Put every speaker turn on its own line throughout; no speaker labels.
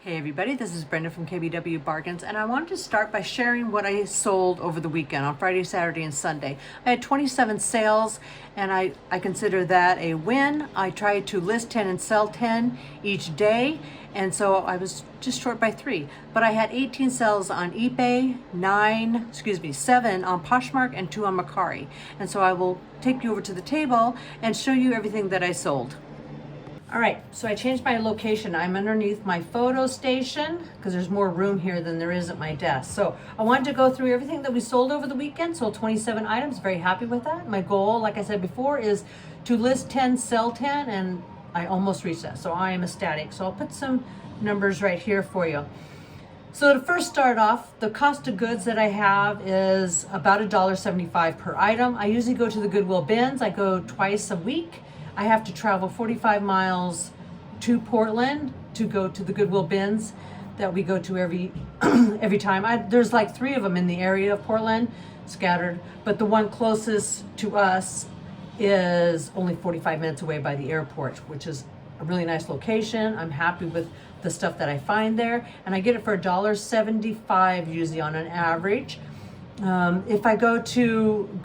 Hey everybody, this is Brenda from KBW Bargains, and I wanted to start by sharing what I sold over the weekend on Friday, Saturday, and Sunday. I had 27 sales, and I consider that a win. I tried to list 10 and sell 10 each day, and so I was just short by 3. But I had 18 sales on eBay, 7 on Poshmark, and 2 on Mercari. And so I will take you over to the table and show you everything that I sold. All right, so I changed my location. I'm underneath my photo station because there's more room here than there is at my desk. So I wanted to go through everything that we sold over the weekend. Sold 27 items, very happy with that. My goal, like I said before, is to list 10, sell 10, and I almost reached that. So I am ecstatic. So I'll put some numbers right here for you. So to first start off, the cost of goods that I have is about $1.75 per item. I usually go to the Goodwill bins. I go twice a week. I have to travel 45 miles to Portland to go to the Goodwill bins that we go to every time. There's like 3 of them in the area of Portland, scattered, but the one closest to us is only 45 minutes away by the airport, which is a really nice location. I'm happy with the stuff that I find there, and I get it for $1.75 usually on an average. If I go to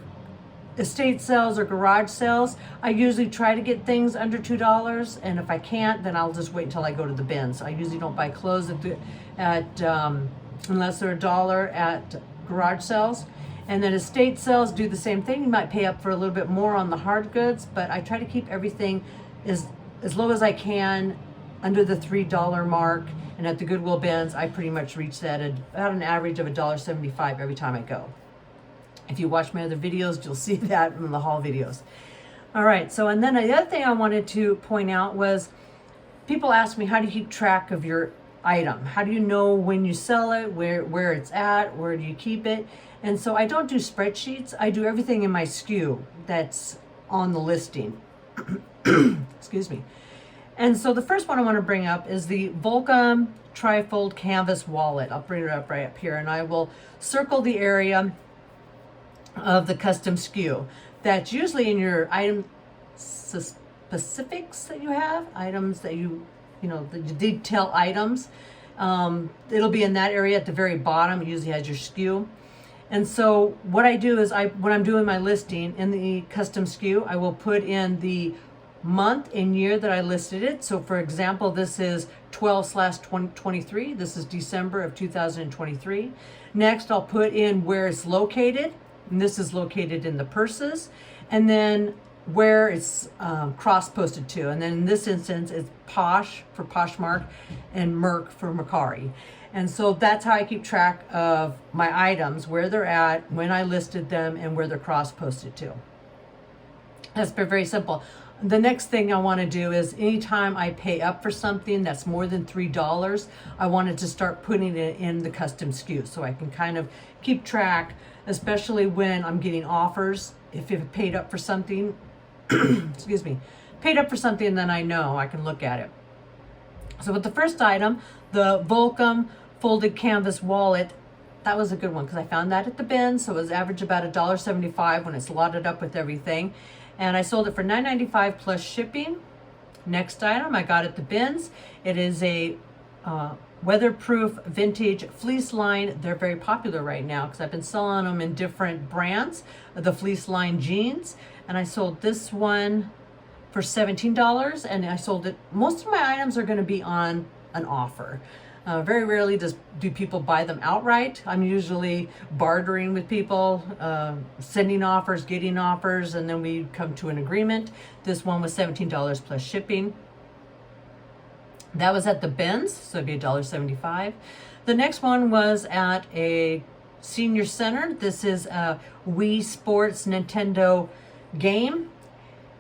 estate sales or garage sales, I usually try to get things under $2, and if I can't, then I'll just wait until I go to the bins. I usually don't buy clothes unless they're $1 at garage sales. And then estate sales do the same thing. You might pay up for a little bit more on the hard goods, but I try to keep everything as low as I can under the $3 mark. And at the Goodwill bins, I pretty much reach that at about an average of $1.75 every time I go. If you watch my other videos, you'll see that in the haul videos. All right, so and then the other thing I wanted to point out was people ask me, how do you keep track of your item? How do you know when you sell it, where it's at, where do you keep it? And so I don't do spreadsheets. I do everything in my SKU that's on the listing. Excuse me. And so the first one I want to bring up is the Volcom Trifold Canvas Wallet. I'll bring it up right up here, and I will circle the area of the custom SKU. That's usually in your item specifics that you have, items that the detail items. It'll be in that area at the very bottom. It usually has your SKU. And so what I do is when I'm doing my listing in the custom SKU, I will put in the month and year that I listed it. So for example, this is 12/2023. This is December of 2023. Next, I'll put in where it's located. And this is located in the purses, and then where it's cross-posted to. And then in this instance, it's Posh for Poshmark and Merc for Mercari. And so that's how I keep track of my items, where they're at, when I listed them, and where they're cross-posted to. That's very simple. The next thing I want to do is anytime I pay up for something that's more than $3, I wanted to start putting it in the custom SKU so I can kind of keep track, especially when I'm getting offers. If you've paid up for something, excuse me, paid up for something, then I know I can look at it. So with the first item, the Volcom Folded Canvas Wallet, that was a good one because I found that at the bin. So it was average about $1.75 when it's loaded up with everything. And I sold it for $9.95 plus shipping. Next item I got at the bins. It is a weatherproof vintage fleece line. They're very popular right now because I've been selling them in different brands, the fleece line jeans. And I sold this one for $17, and I sold it. Most of my items are going to be on an offer. Very rarely do people buy them outright. I'm usually bartering with people, sending offers, getting offers, and then we come to an agreement. This one was $17 plus shipping. That was at the bins, so it'd be $1.75. The next one was at a senior center. This is a Wii Sports Nintendo game.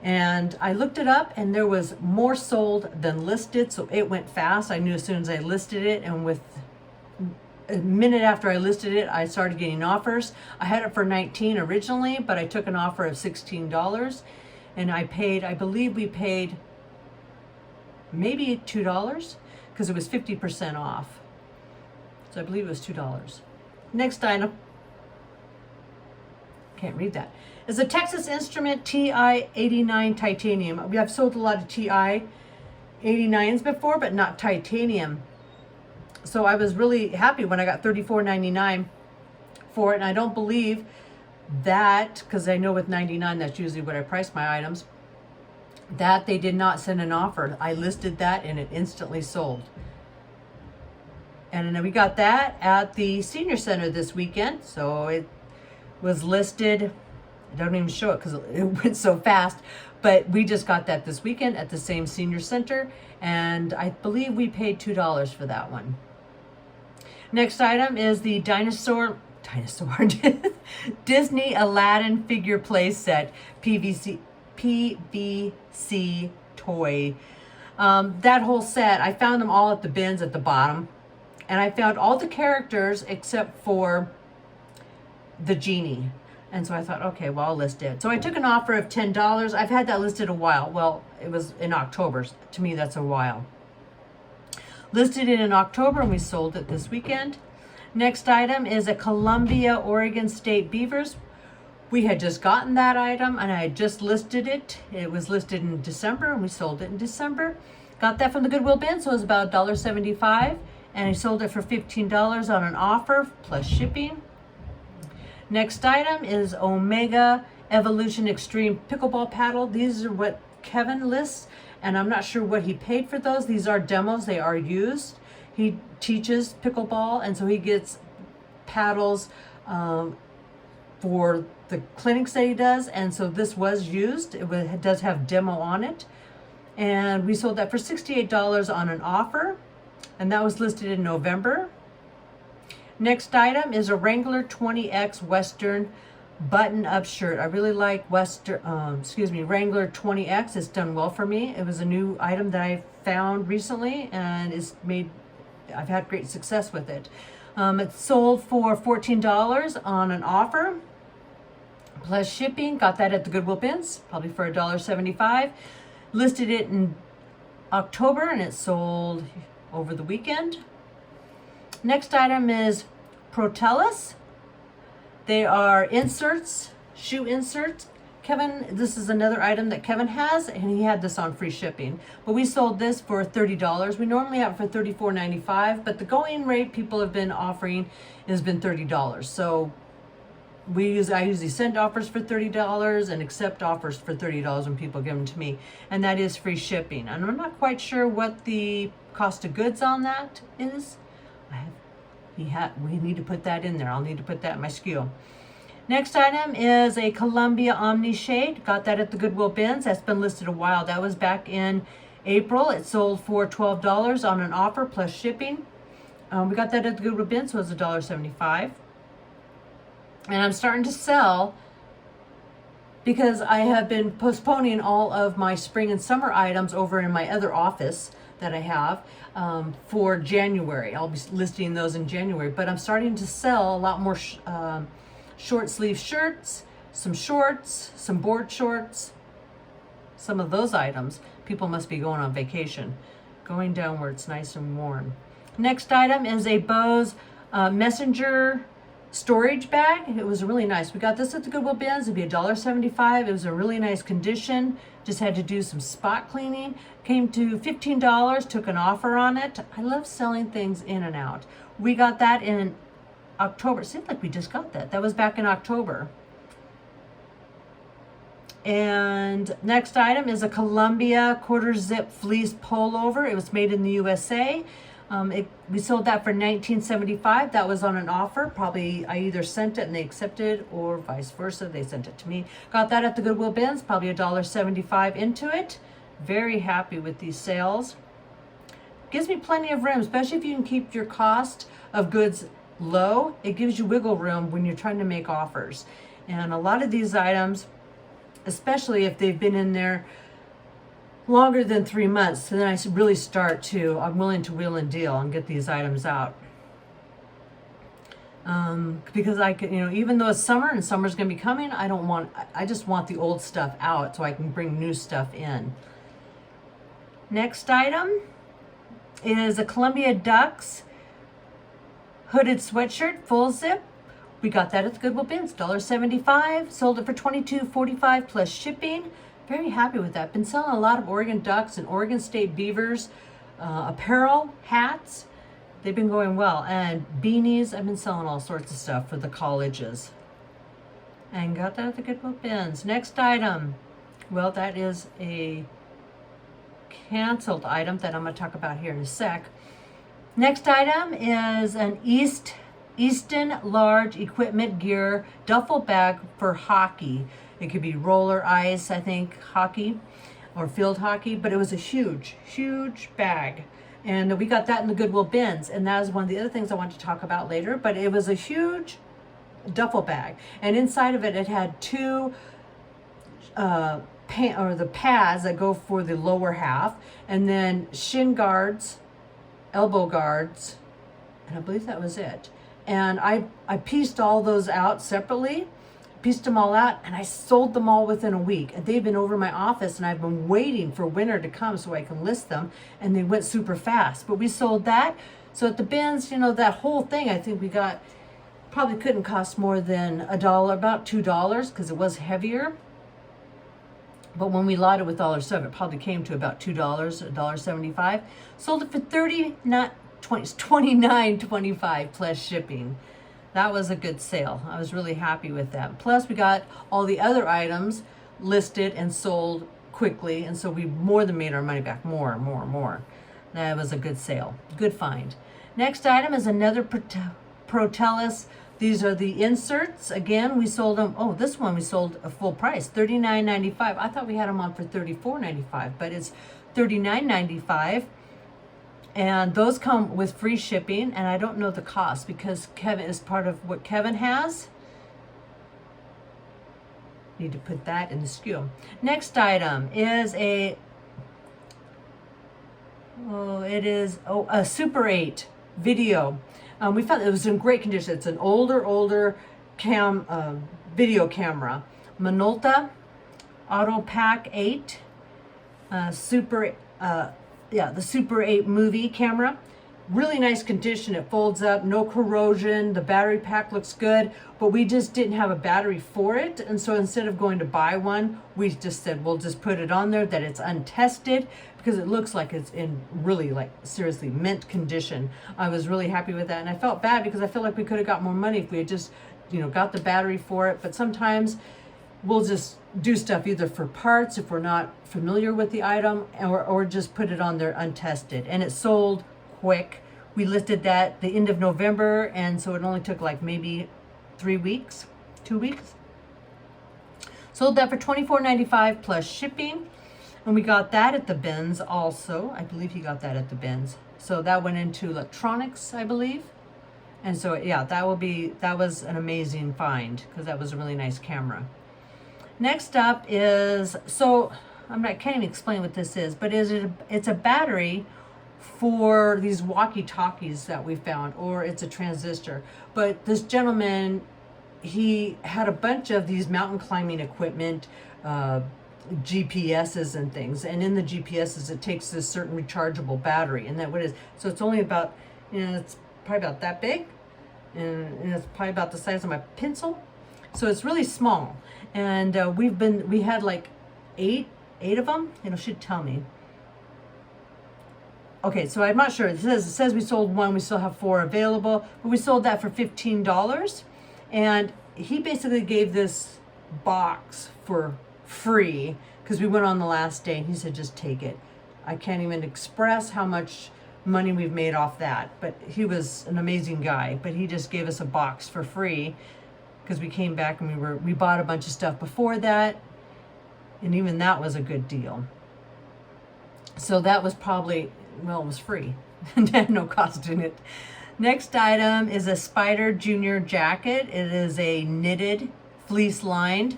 And I looked it up, and there was more sold than listed, so it went fast. I knew as soon as I listed it, and with a minute after I listed it, I started getting offers. I had it for $19 originally, but I took an offer of $16, and I believe we paid maybe $2 because it was 50% off. So I believe it was $2. Next item, can't read that, is a Texas Instrument TI-89 titanium. I've sold a lot of TI-89s before, but not titanium. So I was really happy when I got $34.99 for it. And I don't believe that, because I know with 99 that's usually what I price my items, that they did not send an offer. I listed that and it instantly sold. And then we got that at the senior center this weekend. So it was listed. I don't even show it because it went so fast. But we just got that this weekend at the same senior center. And I believe we paid $2 for that one. Next item is the dinosaur Disney Aladdin figure play set PVC toy. That whole set, I found them all at the bins at the bottom. And I found all the characters except for the genie. And so I thought, okay, well, I'll list it. So I took an offer of $10. I've had that listed a while. Well, it was in October. To me, that's a while. Listed it in October and we sold it this weekend. Next item is a Columbia, Oregon State Beavers. We had just gotten that item and I had just listed it. It was listed in December and we sold it in December. Got that from the Goodwill bin, so it was about $1.75. And I sold it for $15 on an offer plus shipping. Next item is Omega Evolution Extreme Pickleball Paddle. These are what Kevin lists, and I'm not sure what he paid for those. These are demos, they are used. He teaches pickleball, and so he gets paddles for the clinics that he does, and so this was used. It does have demo on it. And we sold that for $68 on an offer. And that was listed in November. Next item is a Wrangler 20X Western button-up shirt. I really like Wrangler 20X. It's done well for me. It was a new item that I found recently, and I've had great success with it. It sold for $14 on an offer, plus shipping. Got that at the Goodwill bins, probably for $1.75. Listed it in October, and it sold over the weekend. Next item is Protellus. They are inserts, shoe inserts. Kevin, this is another item that Kevin has, and he had this on free shipping. But we sold this for $30. We normally have it for $34.95, but the going rate people have been offering has been $30. So I usually send offers for $30 and accept offers for $30 when people give them to me, and that is free shipping. And I'm not quite sure what the cost of goods on that is. We need to put that in there. I'll need to put that in my SKU. Next item is a Columbia Omni Shade. Got that at the Goodwill bins. That's been listed a while. That was back in April. It sold for $12 on an offer plus shipping. We got that at the Goodwill bins, so it was $1.75. And I'm starting to sell because I have been postponing all of my spring and summer items over in my other office that I have for January. I'll be listing those in January, but I'm starting to sell a lot more short sleeve shirts, some shorts, some board shorts, some of those items. People must be going on vacation. Going down where it's nice and warm. Next item is a Bose Messenger storage bag. It was really nice. We got this at the Goodwill bins. It'd be $1.75. It was a really nice condition. Just had to do some spot cleaning. Came to $15. Took an offer on it. I love selling things in and out. We got that in October. It seemed like we just got that. That was back in October. And next item is a Columbia quarter zip fleece pullover. It was made in the USA. We sold that for $19.75. That was on an offer. Probably I either sent it and they accepted, or vice versa. They sent it to me. Got that at the Goodwill bins. Probably $1.75 into it. Very happy with these sales. Gives me plenty of room, especially if you can keep your cost of goods low. It gives you wiggle room when you're trying to make offers. And a lot of these items, especially if they've been in there longer than 3 months, and then I really I'm willing to wheel and deal and get these items out. Because I can, even though it's summer and summer's gonna be coming, I just want the old stuff out so I can bring new stuff in. Next item is a Columbia Ducks hooded sweatshirt, full zip. We got that at the Goodwill bins, $1.75. Sold it for $22.45 plus shipping. Very happy with that. Been selling a lot of Oregon Ducks and Oregon State Beavers apparel, hats. They've been going well. And beanies, I've been selling all sorts of stuff for the colleges. And got that at the Goodwill bins. Next item. Well, that is a canceled item that I'm going to talk about here in a sec. Next item is an Easton large equipment gear duffel bag for hockey. It could be roller ice, I think, hockey or field hockey, but it was a huge, huge bag. And we got that in the Goodwill bins. And that is one of the other things I want to talk about later, but it was a huge duffel bag. And inside of it, it had two the pads that go for the lower half, and then shin guards, elbow guards, and I believe that was it. And I pieced all those out separately, pieced them all out, and I sold them all within a week. And they've been over my office, and I've been waiting for winter to come so I can list them, and they went super fast. But we sold that. So at the bins, that whole thing, I think we got, probably couldn't cost more than $1, about $2, because it was heavier. But when we loaded with all our stuff, it probably came to about $2, $1.75. Sold it for $29.25 plus shipping. That was a good sale. I was really happy with that. Plus, we got all the other items listed and sold quickly, and so we more than made our money back. More. That was a good sale. Good find. Next item is another Protellus. These are the inserts. Again, we sold them. Oh, this one we sold a full price, $39.95. I thought we had them on for $34.95, but it's $39.95. And those come with free shipping, and I don't know the cost because Kevin is part of what Kevin has. Need to put that in the SKU. Next item is a Super 8 video. We found it was in great condition. It's an older video camera. Minolta Auto Pack 8 the Super 8 movie camera. Really nice condition. It folds up, no corrosion. The battery pack looks good, but we just didn't have a battery for it. And so instead of going to buy one, we just said, we'll just put it on there that it's untested because it looks like it's in really seriously mint condition. I was really happy with that. And I felt bad because I feel like we could have got more money if we had just, got the battery for it. But sometimes we'll just do stuff either for parts if we're not familiar with the item or just put it on there untested. And it sold quick. We listed that the end of November, and so it only took maybe 2 weeks. Sold that for $24.95 plus shipping, and we got that at the bins also. I believe he got that at the bins. So that went into electronics, I believe. And so yeah, that was an amazing find because that was a really nice camera. Next up is, I can't even explain what this is, but it's a battery for these walkie-talkies that we found, or it's a transistor. But this gentleman, he had a bunch of these mountain climbing equipment, GPSs and things, and in the GPSs it takes this certain rechargeable battery, and that what it is. So it's only about, it's probably about that big, and it's probably about the size of my pencil. So it's really small, and we had eight of them. It should tell me. Okay, so I'm not sure. It says we sold one. We still have 4 available, but we sold that for $15. And he basically gave this box for free because we went on the last day, and he said, just take it. I can't even express how much money we've made off that. But he was an amazing guy. But he just gave us a box for free because we came back and we bought a bunch of stuff before that, and even that was a good deal. So that was probably, it was free and had no cost in it. Next item is a Spider Junior jacket. It is a knitted, fleece lined,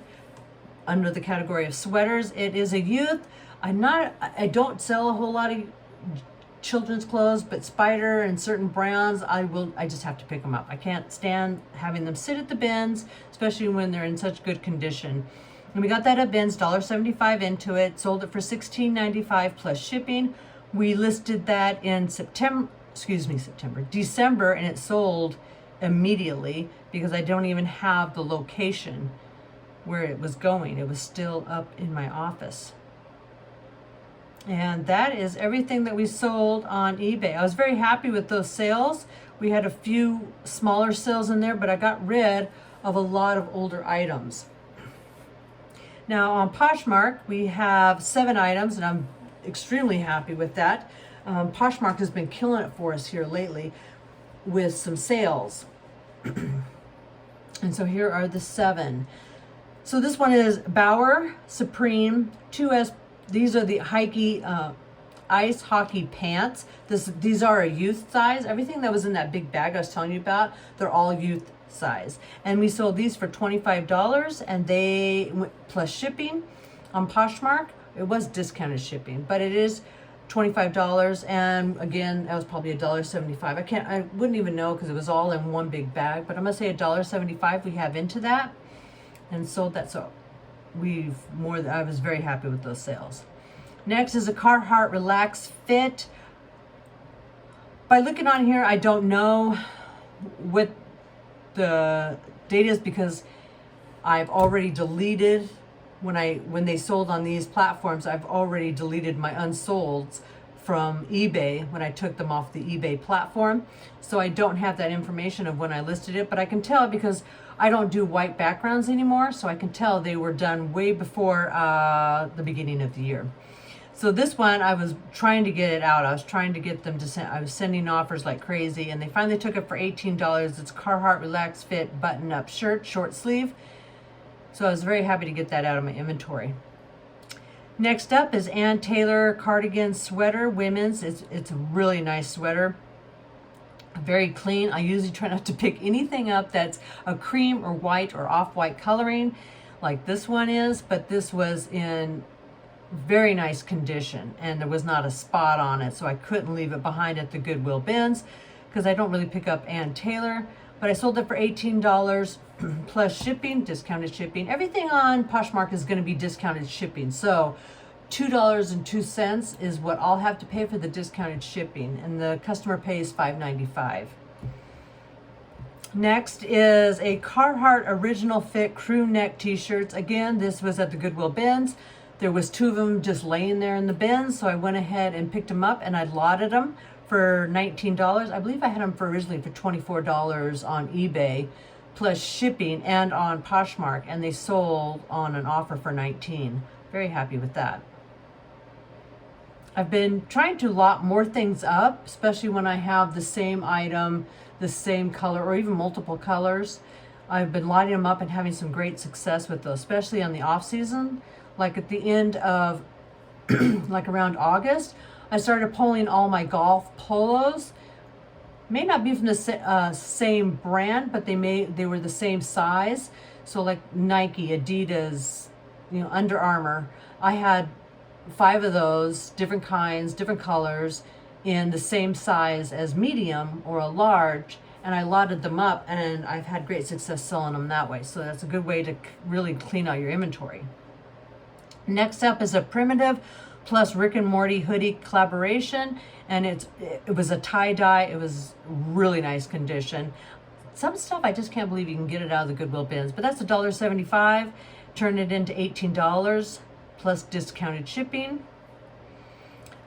under the category of sweaters. It is a youth. I don't sell a whole lot of children's clothes, but Spider and certain brands, I just have to pick them up. I can't stand having them sit at the bins, especially when they're in such good condition. And we got that at bins, $1.75 into it, sold it for $16.95 plus shipping. We listed that in December, and it sold immediately because I don't even have the location where it was going. It was still up in my office. And that is everything that we sold on eBay. I was very happy with those sales. We had a few smaller sales in there, but I got rid of a lot of older items. Now on Poshmark, we have 7 items, and I'm extremely happy with that. Poshmark has been killing it for us here lately with some sales. And so here are the 7. So this one is Bauer Supreme 2S. These are the ice hockey pants. These are a youth size. Everything that was in that big bag I was telling you about, they're all youth size. And we sold these for $25, and they plus shipping on Poshmark. It was discounted shipping, but it is $25. And again, that was probably $1.75. I wouldn't even know because it was all in one big bag, but I'm gonna say $1.75 we have into that and sold that. So I was very happy with those sales. Next is a Carhartt Relax Fit. By looking on here, I don't know what the date is because I've already deleted when they sold on these platforms. I've already deleted my unsolds from eBay when I took them off the eBay platform. So I don't have that information of when I listed it, but I can tell because I don't do white backgrounds anymore. So I can tell they were done way before the beginning of the year. So this one, I was trying to get it out. I was trying to get them to send, I was sending offers like crazy, and they finally took it for $18. It's Carhartt Relax Fit button-up shirt, short sleeve. So I was very happy to get that out of my inventory. Next up is Ann Taylor cardigan sweater, women's. It's a really nice sweater. Very clean. I usually try not to pick anything up that's a cream or white or off-white coloring like this one is, but this was in very nice condition and there was not a spot on it, so I couldn't leave it behind at the Goodwill bins because I don't really pick up Ann Taylor. But I sold it for $18 plus shipping, discounted shipping. Everything on Poshmark is going to be discounted shipping. So $2.02 is what I'll have to pay for the discounted shipping, and the customer pays $5.95. Next is a Carhartt Original Fit crew neck t-shirts. Again, this was at the Goodwill bins. There was 2 of them just laying there in the bins, so I went ahead and picked them up and I lotted them for $19. I believe I had them originally for $24 on eBay plus shipping and on Poshmark, and they sold on an offer for $19. Very happy with that. I've been trying to lot more things up, especially when I have the same item, the same color, or even multiple colors. I've been lighting them up and having some great success with those, especially on the off season. Like at the end of, like around August, I started pulling all my golf polos. May not be from the same brand, but they were the same size. So like Nike, Adidas, Under Armour. I had 5 of those, different kinds, different colors, in the same size as medium or a large, and I lotted them up, and I've had great success selling them that way. So that's a good way to really clean out your inventory. Next up is a Primitive plus Rick and Morty hoodie collaboration, and it was a tie-dye. It was really nice condition. Some stuff I just can't believe you can get it out of the Goodwill bins, but that's $1.75. Turn it into $18 plus discounted shipping.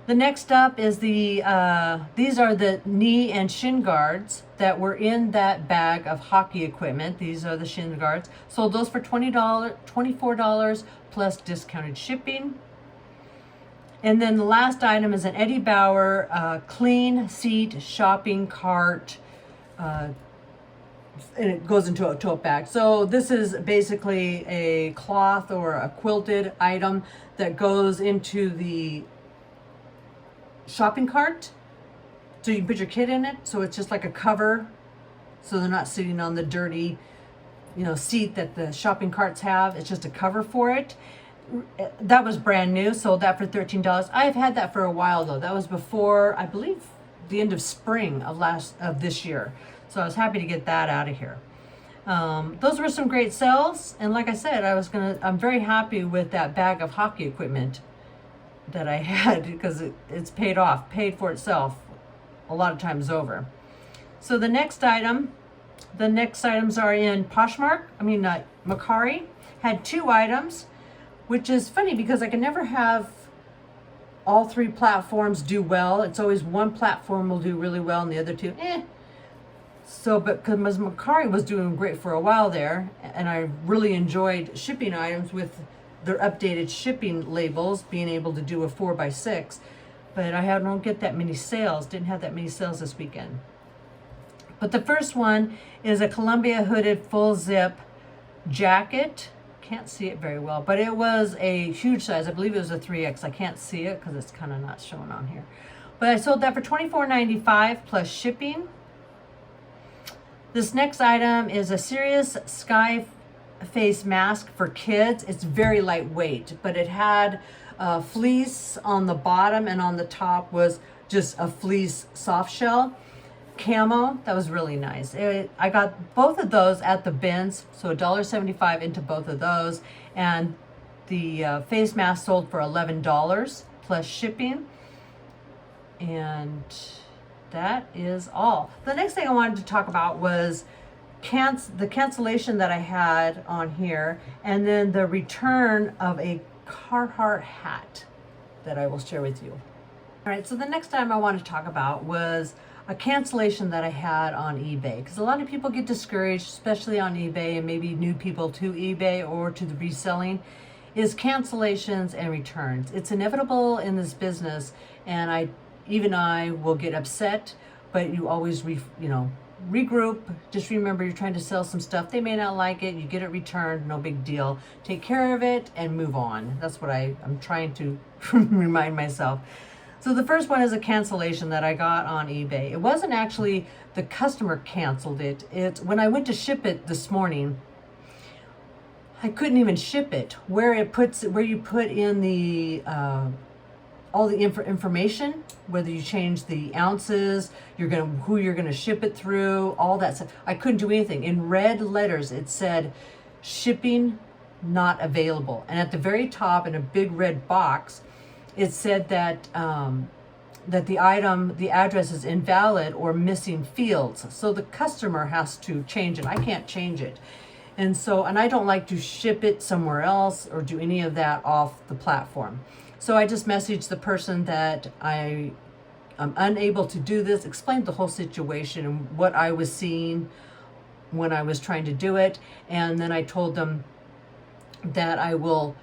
The next up is these are the knee and shin guards that were in that bag of hockey equipment. These are the shin guards. Sold those for $24 plus discounted shipping. And then the last item is an Eddie Bauer clean seat shopping cart, and it goes into a tote bag. So this is basically a cloth or a quilted item that goes into the shopping cart. So you can put your kid in it. So it's just like a cover, so they're not sitting on the dirty, seat that the shopping carts have. It's just a cover for it. That was brand new. Sold that for $13. I've had that for a while though. That was before, I believe, the end of spring of this year. So I was happy to get that out of here. Those were some great sales, and like I said, I'm very happy with that bag of hockey equipment that I had because it's paid for itself a lot of times over. So the next items are in Poshmark. Mercari had 2 items, which is funny because I can never have all three platforms do well. It's always one platform will do really well and the other two, eh. So, but because Macari was doing great for a while there, and I really enjoyed shipping items with their updated shipping labels, being able to do a 4x6, but don't get that many sales, didn't have that many sales this weekend. But the first one is a Columbia hooded full zip jacket. Can't see it very well, but it was a huge size. I believe it was a 3X. I can't see it because it's kind of not showing on here. But I sold that for $24.95 plus shipping. This next item is a Serious Sky face mask for kids. It's very lightweight, but it had fleece on the bottom, and on the top was just a fleece soft shell camo. That was really nice. I got both of those at the bins, so $1.75 into both of those, and the face mask sold for $11 plus shipping. And that is all. The next thing I wanted to talk about was the cancellation that I had on here, and then the return of a Carhartt hat that I will share with you. All right, so the next time I want to talk about was a cancellation that I had on eBay, because a lot of people get discouraged, especially on eBay, and maybe new people to eBay or to the reselling, is cancellations and returns. It's inevitable in this business, and I will get upset, but you always regroup. Just remember, you're trying to sell some stuff. They may not like it. You get it returned. No big deal. Take care of it and move on. That's what I'm trying to remind myself. So the first one is a cancellation that I got on eBay. It wasn't actually the customer canceled it. It's when I went to ship it this morning, I couldn't even ship it. Where you put in the all the information, whether you change the ounces, who you're gonna ship it through, all that stuff. I couldn't do anything. In red letters, it said shipping not available. And at the very top, in a big red box, it said that that the address is invalid or missing fields. So the customer has to change it. I can't change it. And I don't like to ship it somewhere else or do any of that off the platform. So I just messaged the person that I'm unable to do this, explained the whole situation and what I was seeing when I was trying to do it. And then I told them that I will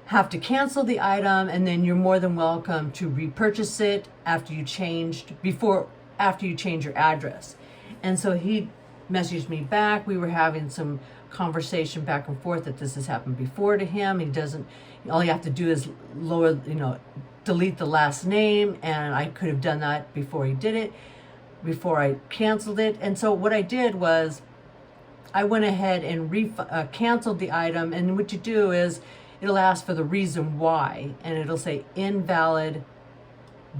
have to cancel the item, and then you're more than welcome to repurchase it after you change your address. And so he messaged me back. We were having some conversation back and forth that this has happened before to him. All you have to do is delete the last name, and I could have done that before he did it, before I canceled it. And so what I did was I went ahead and canceled the item, and what you do is it'll ask for the reason why, and it'll say invalid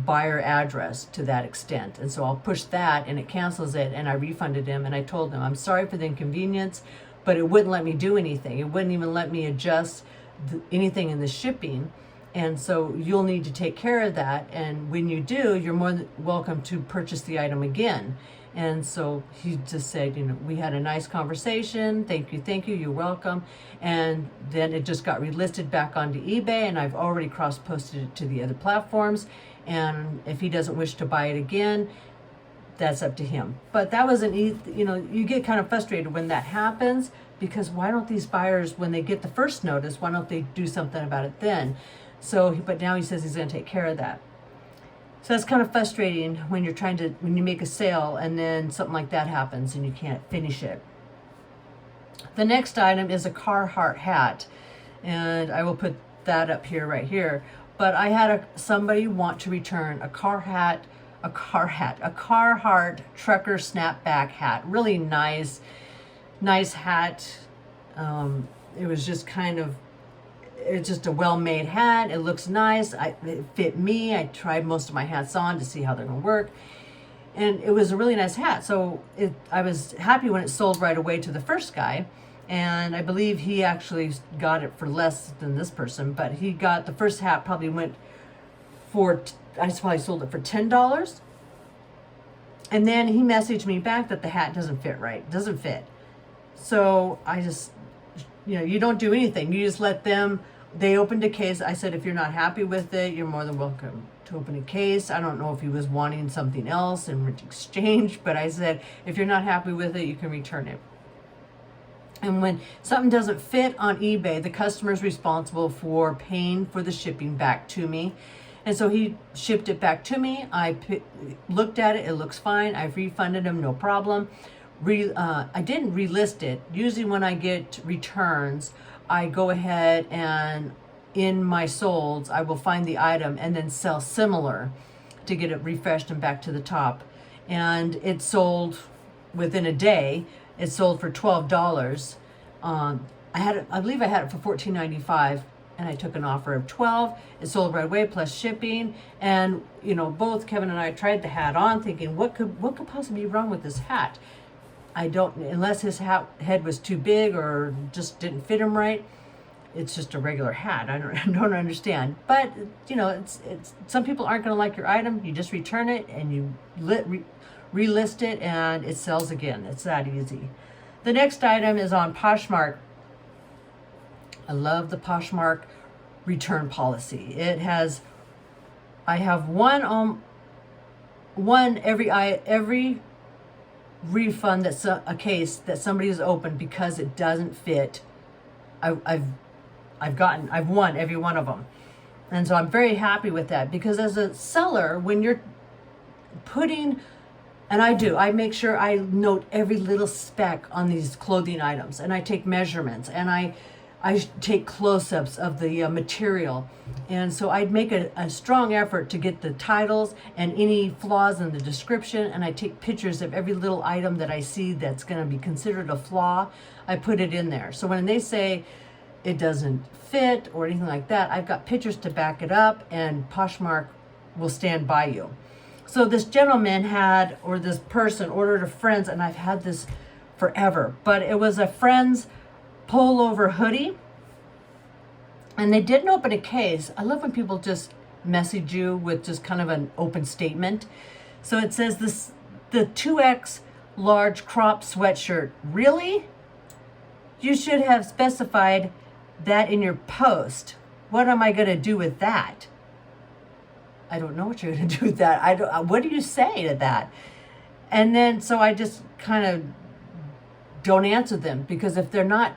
buyer address to that extent. And so I'll push that, and it cancels it, and I refunded him, and I told him I'm sorry for the inconvenience, but it wouldn't let me do anything. It wouldn't even let me adjust anything in the shipping. And so you'll need to take care of that. And when you do, you're more than welcome to purchase the item again. And so he just said, we had a nice conversation. Thank you, you're welcome. And then it just got relisted back onto eBay, and I've already cross-posted it to the other platforms. And if he doesn't wish to buy it again, that's up to him. But that was you get kind of frustrated when that happens, because why don't these buyers, when they get the first notice, why don't they do something about it then? But now he says he's going to take care of that. So that's kind of frustrating when you make a sale and then something like that happens and you can't finish it. The next item is a Carhartt hat, and I will put that up here, right here. But I had somebody want to return a Carhartt trucker snapback hat. Really nice hat. It was just it's just a well-made hat. It looks nice. It fit me. I tried most of my hats on to see how they're gonna work. And it was a really nice hat. So I was happy when it sold right away to the first guy. And I believe he actually got it for less than this person, but he got the first hat, probably went for, I probably sold it for $10. And then he messaged me back that the hat doesn't fit. So I just, you don't do anything. You just let them They opened a case. I said, if you're not happy with it, you're more than welcome to open a case. I don't know if he was wanting something else in exchange, but I said, if you're not happy with it, you can return it. And when something doesn't fit on eBay, the customer is responsible for paying for the shipping back to me. And so he shipped it back to me. I looked at it. It looks fine. I've refunded him, no problem. I didn't relist it. Usually when I get returns, I go ahead and in my solds, I will find the item and then sell similar to get it refreshed and back to the top. And it sold within a day. It sold for $12. I believe I had it for $14.95, and I took an offer of $12. It sold right away plus shipping. And both Kevin and I tried the hat on, thinking, what could possibly be wrong with this hat? Unless his head was too big or just didn't fit him right. It's just a regular hat. I don't understand. But it's some people aren't going to like your item. You just return it and you relist it, and it sells again. It's that easy. The next item is on Poshmark. I love the Poshmark return policy. I have one every refund that's a case that somebody has opened because it doesn't fit. I've won every one of them. And so I'm very happy with that, because as a seller, when you're putting, and I make sure I note every little speck on these clothing items, and I take measurements, and I take close-ups of the material. And so I'd make a strong effort to get the titles and any flaws in the description, and I take pictures of every little item that I see that's going to be considered a flaw. I put it in there. So when they say it doesn't fit or anything like that, I've got pictures to back it up, and Poshmark will stand by you. So this gentleman this person ordered a Friends, and I've had this forever, but it was a Friends pullover hoodie, and they didn't open a case. I love when people just message you with just kind of an open statement. So it says the 2X large crop sweatshirt. Really? You should have specified that in your post. What am I going to do with that? I don't know what you're going to do with that. What do you say to that? And then, so I just kind of don't answer them, because if they're not,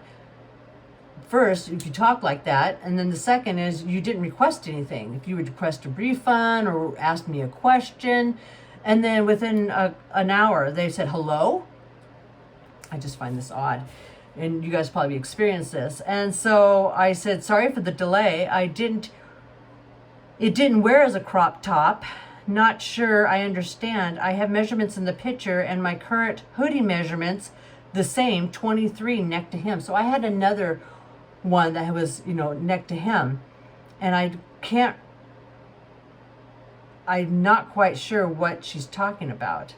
first, if you talk like that, and then the second is you didn't request anything. If you would request a refund or ask me a question, and then within an hour they said hello, I just find this odd. And you guys probably experienced this. And so I said, sorry for the delay. It didn't wear as a crop top. Not sure I understand. I have measurements in the picture, and my current hoodie measurements the same, 23 neck to hem. So I had another one that was, neck to hem, and I'm not quite sure what she's talking about.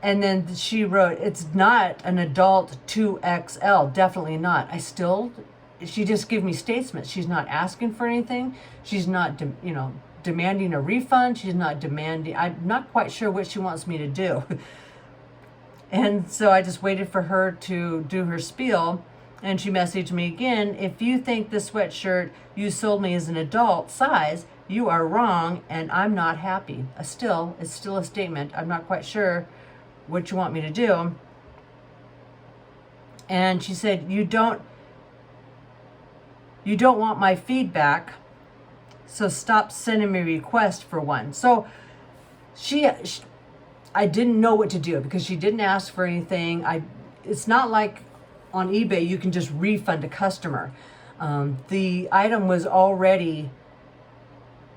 And then she wrote, it's not an adult 2XL, definitely not. She just gave me statements. She's not asking for anything. She's not, demanding a refund. She's not demanding, I'm not quite sure what she wants me to do. And so I just waited for her to do her spiel, and she messaged me again, if you think the sweatshirt you sold me is an adult size, you are wrong, and I'm not happy. It's still a statement. I'm not quite sure what you want me to do. And she said, you don't want my feedback, so stop sending me requests for one. So I didn't know what to do, because she didn't ask for anything. It's not like on eBay you can just refund a customer. The item was already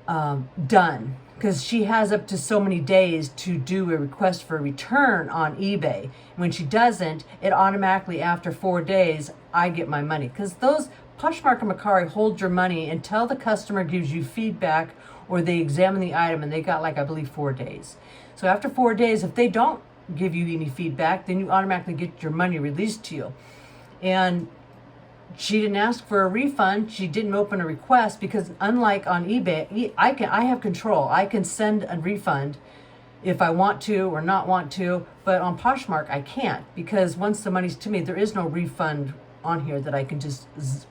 done, because she has up to so many days to do a request for a return on eBay. When she doesn't, it automatically, after 4 days, I get my money, because those Poshmark and Mercari hold your money until the customer gives you feedback or they examine the item, and they got, I believe, 4 days. So after 4 days, if they don't give you any feedback, then you automatically get your money released to you. And she didn't ask for a refund. She didn't open a request, because unlike on eBay, I have control. I can send a refund if I want to or not want to, but on Poshmark I can't, because once the money's to me, there is no refund on here that I can just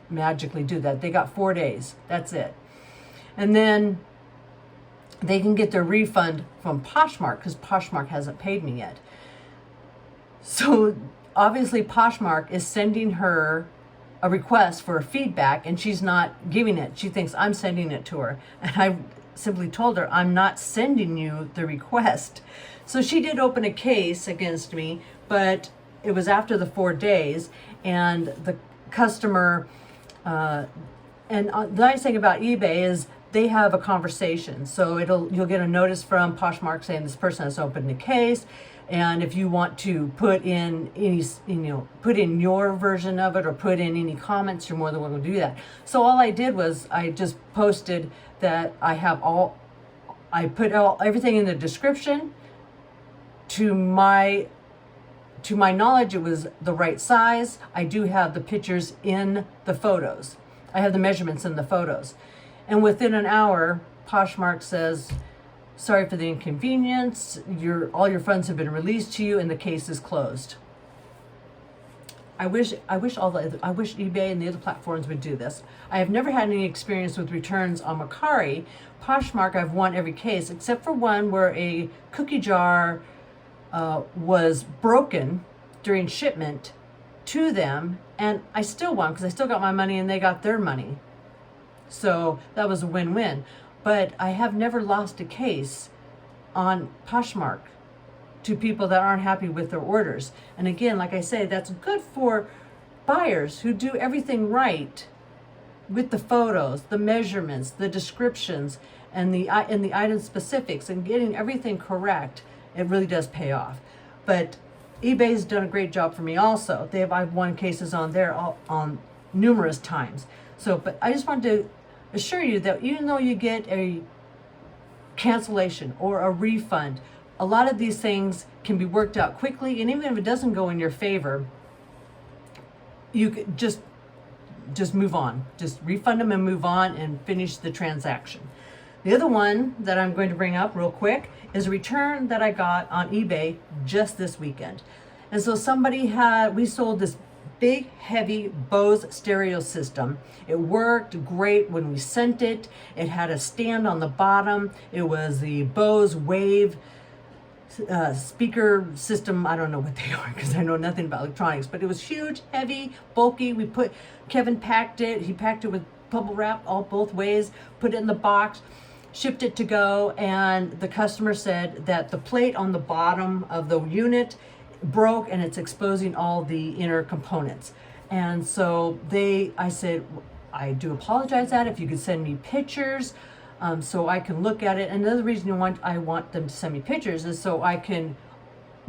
magically do that. They got 4 days. That's it. And then they can get their refund from Poshmark because Poshmark hasn't paid me yet. So obviously Poshmark is sending her a request for a feedback and she's not giving it. She thinks I'm sending it to her. And I simply told her, I'm not sending you the request. So she did open a case against me, but it was after the 4 days, and the customer, and the nice thing about eBay is they have a conversation. So you'll get a notice from Poshmark saying this person has opened a case, and if you want to put in put in your version of it or put in any comments, you're more than welcome to do that. So all I did was I just posted that I put everything in the description. To my knowledge, it was the right size. I do have the pictures in the photos. I have the measurements in the photos. And within an hour, Poshmark says, sorry for the inconvenience. All your funds have been released to you and the case is closed. I wish eBay and the other platforms would do this. I have never had any experience with returns on Mercari. Poshmark, I've won every case except for one where a cookie jar was broken during shipment to them, and I still won because I still got my money and they got their money. So that was a win-win. But I have never lost a case on Poshmark to people that aren't happy with their orders. And again, like I say, that's good for buyers who do everything right with the photos, the measurements, the descriptions, and the item specifics, and getting everything correct. It really does pay off. But eBay's done a great job for me also. I've won cases on there on numerous times. So, but I just wanted to assure you that even though you get a cancellation or a refund, a lot of these things can be worked out quickly, and even if it doesn't go in your favor, you could just move on. Just refund them and move on and finish the transaction. The other one that I'm going to bring up real quick is a return that I got on eBay just this weekend. And so we sold this big, heavy Bose stereo system. It worked great when we sent it. It had a stand on the bottom. It was the Bose Wave speaker system. I don't know what they are because I know nothing about electronics, but it was huge, heavy, bulky. Kevin packed it. He packed it with bubble wrap both ways, put it in the box, shipped it to go, and the customer said that the plate on the bottom of the unit broke and it's exposing all the inner components. And so I said, I do apologize that if you could send me pictures so I can look at it. And another reason I want them to send me pictures is so I can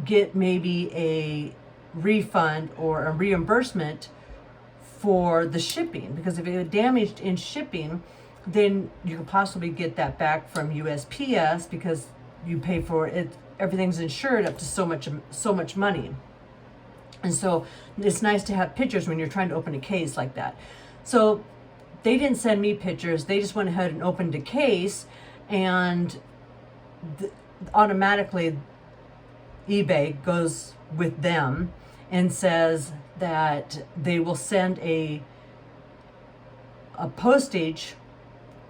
get maybe a refund or a reimbursement for the shipping, because if it was damaged in shipping, then you could possibly get that back from USPS because you pay for it. Everything's insured up to so much money. And so it's nice to have pictures when you're trying to open a case like that. So they didn't send me pictures. They just went ahead and opened a case, and automatically eBay goes with them and says that they will send a postage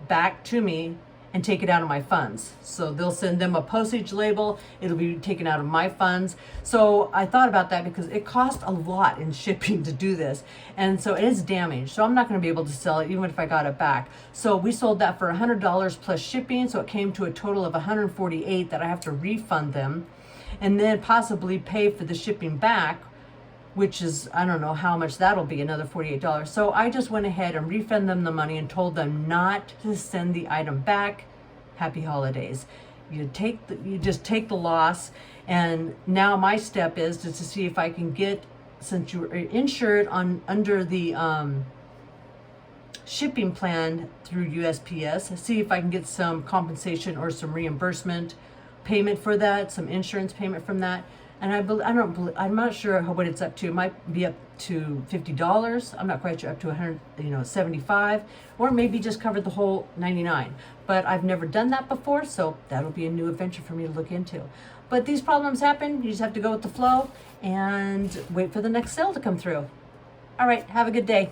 back to me and take it out of my funds. So they'll send them a postage label. It'll be taken out of my funds. So I thought about that because it cost a lot in shipping to do this. And so it is damaged. So I'm not going to be able to sell it even if I got it back. So we sold that for $100 plus shipping. So it came to a total of $148 that I have to refund them and then possibly pay for the shipping back, which is, I don't know how much that'll be, another $48. So I just went ahead and refunded them the money and told them not to send the item back. Happy holidays. You just take the loss. And now my step is to see if I can get, since you're insured under the shipping plan through USPS, see if I can get some compensation or some reimbursement payment for that, some insurance payment from that. And I'm not sure what it's up to. It might be up to $50. I'm not quite sure, up to $175, or maybe just cover the whole $99. But I've never done that before, so that'll be a new adventure for me to look into. But these problems happen. You just have to go with the flow and wait for the next sale to come through. All right, have a good day.